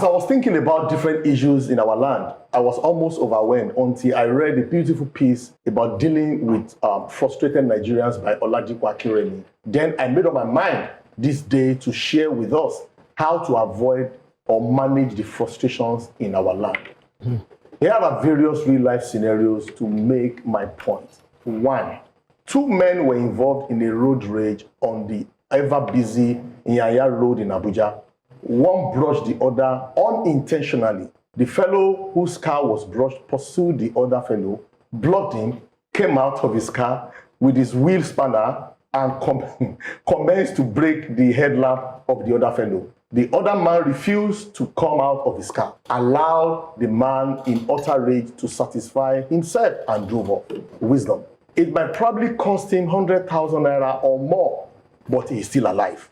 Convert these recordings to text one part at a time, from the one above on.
I was thinking about different issues in our land, I was almost overwhelmed until I read a beautiful piece about dealing with frustrated Nigerians by Oladipo Akinremi. Then I made up my mind this day to share with us how to avoid or manage the frustrations in our land. Here are various real-life scenarios to make my point. 1. 2 men were involved in a road rage on the ever-busy Nyanya Road in Abuja. One brushed the other unintentionally. The fellow whose car was brushed pursued the other fellow, blocked him, came out of his car with his wheel spanner and commenced to break the headlamp of the other fellow. The other man refused to come out of his car, allowed the man in utter rage to satisfy himself and drove off. Wisdom. It might probably cost him 100,000 naira or more, but he is still alive.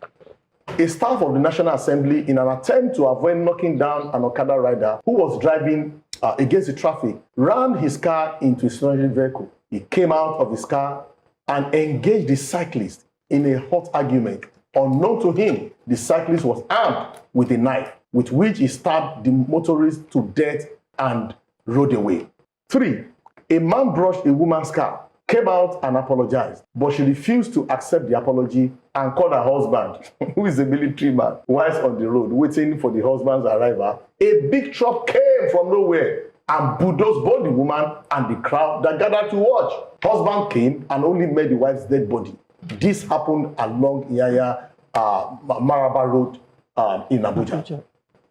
A staff of the National Assembly, in an attempt to avoid knocking down an Okada rider who was driving against the traffic, ran his car into a stationary vehicle. He came out of his car and engaged the cyclist in a hot argument. Unknown to him, the cyclist was armed with a knife, with which he stabbed the motorist to death and rode away. 3. A man brushed a woman's car, came out and apologized, but she refused to accept the apology and called her husband, who is a military man, whilst on the road, waiting for the husband's arrival. A big truck came from nowhere and bulldozed both the woman and the crowd that gathered to watch. Husband came and only met the wife's dead body. This happened along Nyanya-Mararaba Road in Abuja.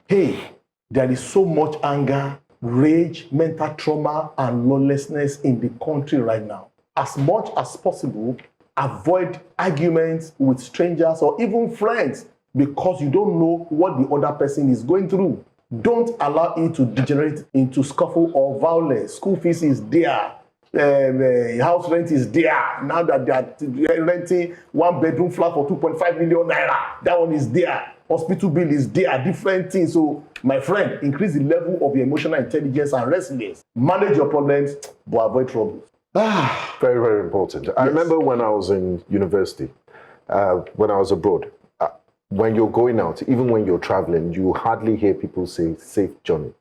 Hey, there is so much anger, rage, mental trauma, and lawlessness in the country right now. As much as possible, avoid arguments with strangers or even friends because you don't know what the other person is going through. Don't allow it to degenerate into scuffle or violence. School fees is there. House rent is there. Now that they are renting 1-bedroom flat for 2.5 million naira, that one is there. Hospital bill is there. Different things. So, my friend, increase the level of your emotional intelligence and resilience. Manage your problems, but avoid troubles. Very, very important. Yes. I remember when I was in university, when I was abroad, when you're going out, even when you're traveling, you hardly hear people say safe journey.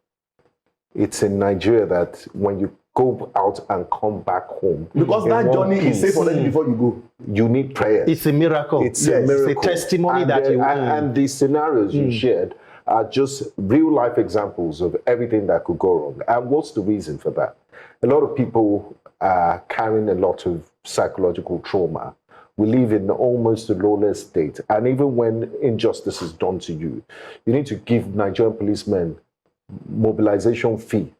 It's in Nigeria that when you go out and come back home, because that journey is safe already before you go. You need prayer. It's a miracle. It's a miracle. It's a testimony that you and the scenarios you shared are just real life examples of everything that could go wrong. And what's the reason for that? A lot of people are carrying a lot of psychological trauma. We live in almost a lawless state. And even when injustice is done to you, you need to give Nigerian policemen mobilization fee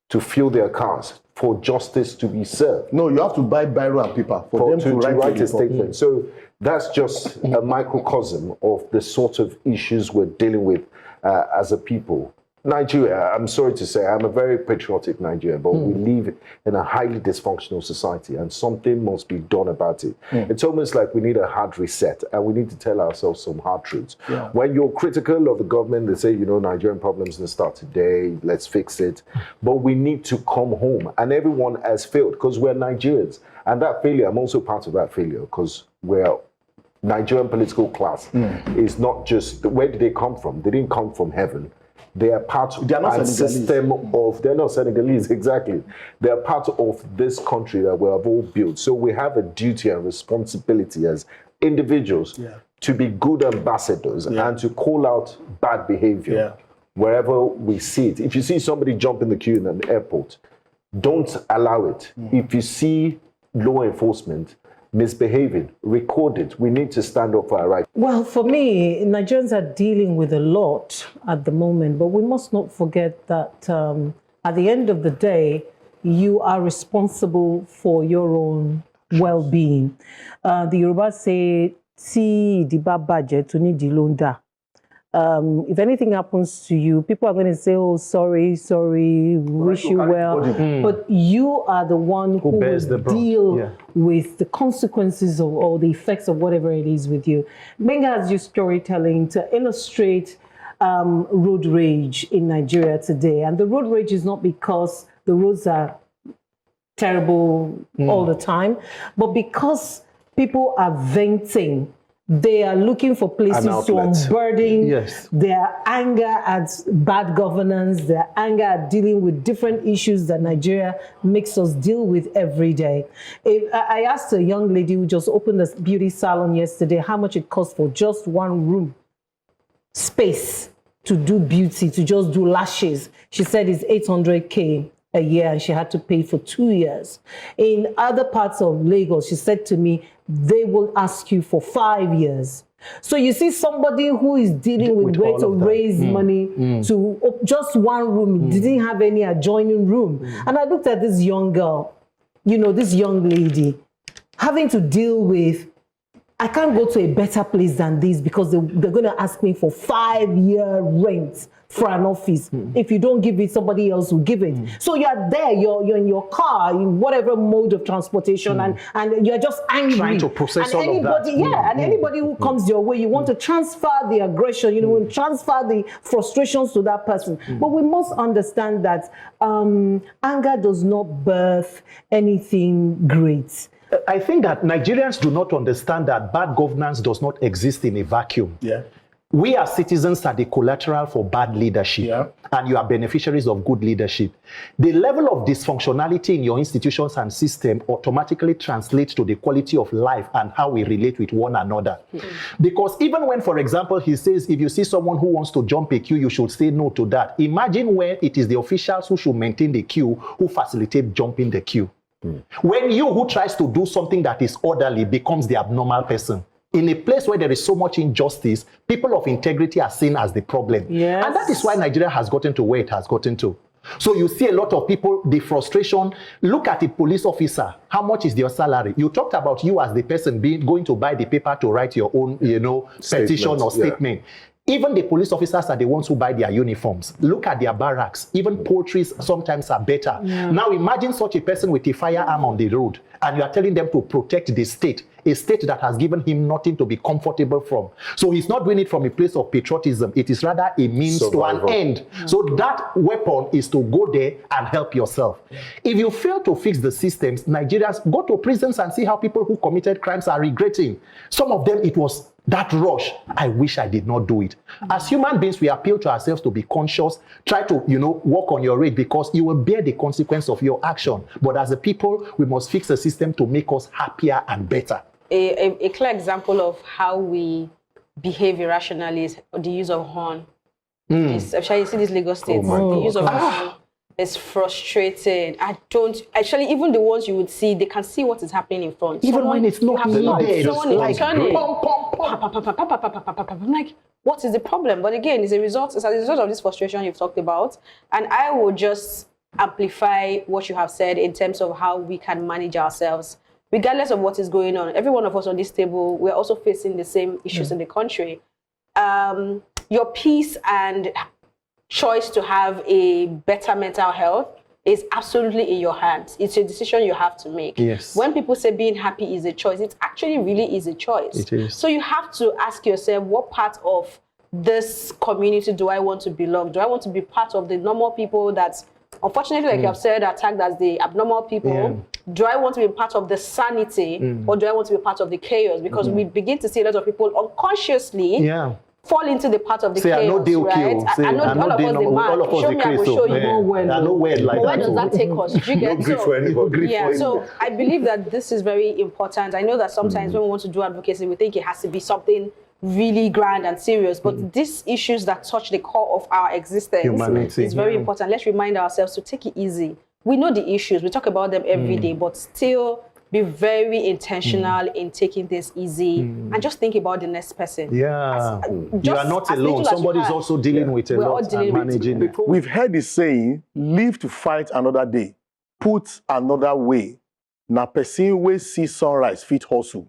to fill their cars for justice to be served. No, you have to buy biro and paper for them to write a statement. So that's just a microcosm of the sort of issues we're dealing with as a people. Nigeria, I'm sorry to say, I'm a very patriotic Nigerian, but we live in a highly dysfunctional society and something must be done about it. It's almost like we need a hard reset and we need to tell ourselves some hard truths. Yeah. When you're critical of the government, they say, you know, Nigerian problems didn't start today, let's fix it. But we need to come home and everyone has failed because we're Nigerians. And that failure, I'm also part of that failure because we're Nigerian political class is not just, where did they come from? They didn't come from heaven. They are part of the system of, they're not Senegalese, exactly. They are part of this country that we have all built. So we have a duty and responsibility as individuals to be good ambassadors and to call out bad behavior wherever we see it. If you see somebody jump in the queue in an airport, don't allow it. If you see law enforcement misbehaving, record it. We need to stand up for our rights. Well, for me, Nigerians are dealing with a lot at the moment, but we must not forget that at the end of the day, you are responsible for your own well-being. The Yoruba say, "Si diba baje to ni dilonda." If anything happens to you, people are going to say, oh, sorry, wish you well. But you are the one who will deal with the consequences of or the effects of whatever it is with you. Benga has used storytelling to illustrate road rage in Nigeria today. And the road rage is not because the roads are terrible all the time, but because people are venting They are looking for places to unburden their anger at bad governance, their anger at dealing with different issues that Nigeria makes us deal with every day. I asked a young lady who just opened a beauty salon yesterday how much it costs for just one room space to do beauty, to just do lashes. She said it's 800K a year and she had to pay for 2 years. In other parts of Lagos, she said to me, they will ask you for 5 years. So you see somebody who is dealing with where to raise money to just one room, didn't have any adjoining room. And I looked at this young girl, you know, this young lady, having to deal with, I can't go to a better place than this because they're going to ask me for 5-year rent for an office. If you don't give it, somebody else will give it. So you're there, you're in your car, in whatever mode of transportation, and you're just angry. Trying to process and all of that. and anybody who comes your way, you want to transfer the aggression, you know, transfer the frustrations to that person. But we must understand that anger does not birth anything great. I think that Nigerians do not understand that bad governance does not exist in a vacuum. Yeah. We as citizens are the collateral for bad leadership, and you are beneficiaries of good leadership. The level of dysfunctionality in your institutions and system automatically translates to the quality of life and how we relate with one another. Because even when, for example, he says, if you see someone who wants to jump a queue, you should say no to that. Imagine when it is the officials who should maintain the queue who facilitate jumping the queue. When you who tries to do something that is orderly becomes the abnormal person. In a place where there is so much injustice, people of integrity are seen as the problem. Yes. And that is why Nigeria has gotten to where it has gotten to. So you see a lot of people, the frustration. Look at a police officer. How much is your salary? You talked about you as the person going to buy the paper to write your own, you know, petition or statement. Even the police officers are the ones who buy their uniforms. Look at their barracks. Even poultries sometimes are better. Now imagine such a person with a firearm on the road, and you are telling them to protect the state, a state that has given him nothing to be comfortable from. So he's not doing it from a place of patriotism. It is rather a means to an end. So that weapon is to go there and help yourself. If you fail to fix the systems, Nigerians, go to prisons and see how people who committed crimes are regretting. Some of them, it was that rush. I wish I did not do it. As human beings, we appeal to ourselves to be conscious. Try to, you know, work on your rate because you will bear the consequence of your action. But as a people, we must fix a system to make us happier and better. A clear example of how we behave irrationally is the use of horn. Actually, you see this Lagos State, the use of horn is frustrating. I don't, actually, even the ones you would see, they can see what is happening in front. Even when it's not needed. Someone is turning. I'm like, what is the problem? But again, it's a result of this frustration you've talked about. And I will just amplify what you have said in terms of how we can manage ourselves. Regardless of what is going on, every one of us on this table, we're also facing the same issues in the country. Your peace and choice to have a better mental health is absolutely in your hands. It's a decision you have to make. Yes. When people say being happy is a choice, it actually really is a choice. It is. So you have to ask yourself, what part of this community do I want to belong? Do I want to be part of the normal people that, unfortunately, like you have said, are tagged as the abnormal people? Do I want to be part of the sanity or do I want to be part of the chaos? Because we begin to see a lot of people unconsciously fall into the part of the chaos, I know they right? I know all of us the man. Show me, I will show you. Where does that take us? Do you get so I believe that this is very important. I know that sometimes when we want to do advocacy, we think it has to be something really grand and serious, but these issues that touch the core of our existence is very important. Let's remind ourselves to take it easy. We know the issues, we talk about them every day, but still be very intentional in taking this easy and just think about the next person. You are not alone. Somebody is also dealing with a lot and managing it. We've heard the saying, live to fight another day. Put another way. Na person wey see sunrise fit hustle.